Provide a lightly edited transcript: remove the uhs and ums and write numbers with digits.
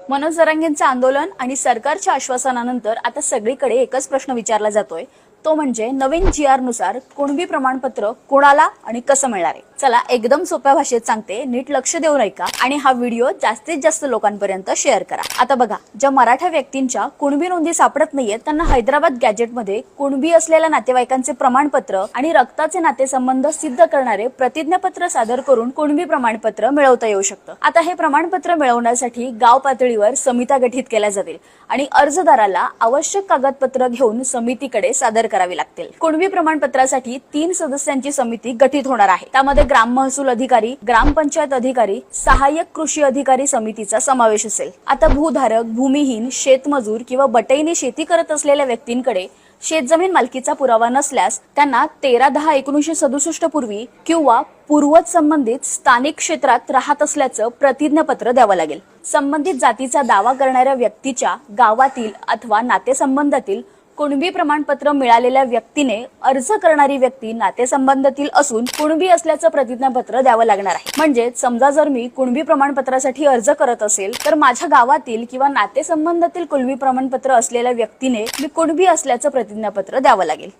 मनोज जरांगेंचं आंदोलन आणि सरकारच्या आश्वासनानंतर आता सगळीकडे एकच प्रश्न विचारला जातोय, तो म्हणजे नवीन GR नुसार कुणबी प्रमाणपत्र कोणाला आणि कसं मिळणार आहे। चला एकदम सोप्या भाषेत सांगते, नीट लक्ष देऊन ऐका आणि हा व्हिडिओ जास्तीत जास्त लोकांपर्यंत शेअर करा। आता बघा, ज्या मराठा व्यक्तींच्या कुणबी नोंदी सापडत नाहीयेत त्यांना हैदराबाद गॅजेटमध्ये कुणबी असलेल्या नातेवाईकांचे प्रमाणपत्र आणि रक्ताचे नातेसंबंध सिद्ध करणारे प्रतिज्ञापत्र सादर करून कुणबी प्रमाणपत्र मिळवता येऊ शकतं। आता हे प्रमाणपत्र मिळवण्यासाठी गाव पातळीवर समित्या गठीत केल्या जातील आणि अर्जदाराला आवश्यक कागदपत्र घेऊन समितीकडे सादर करावी लागतील। कुणबी प्रमाणपत्रासाठी 3 सदस्यांची समिती गठीत होणार आहे। त्यामध्ये ग्राम महसूल अधिकारी, ग्रामपंचायत अधिकारी, सहाय्यक कृषी अधिकारी समितीचा समावेश असेल। आता भूधारक, भूमिहीन, शेतमजूर किंवा बटईने शेती करत असलेल्या व्यक्तींकडे शेतजमीन मालकीचा पुरावा नसल्यास त्यांना 13/10/1967 पूर्वी किंवा पूर्वज संबंधित स्थानिक क्षेत्रात राहत असल्याचं प्रतिज्ञापत्र द्यावं लागेल। संबंधित जातीचा दावा करणाऱ्या व्यक्तीच्या गावातील अथवा नातेसंबंधातील कुणबी प्रमाणपत्र मिळालेल्या व्यक्तीने अर्ज करणारी व्यक्ती नातेसंबंधातील असून कुणबी असल्याचं प्रतिज्ञापत्र द्यावं लागणार आहे। म्हणजे समजा जर मी कुणबी प्रमाणपत्रासाठी अर्ज करत असेल तर माझ्या गावातील किंवा नातेसंबंधातील कुणबी प्रमाणपत्र असलेल्या व्यक्तीने मी कुणबी असल्याचं प्रतिज्ञापत्र द्यावं लागेल।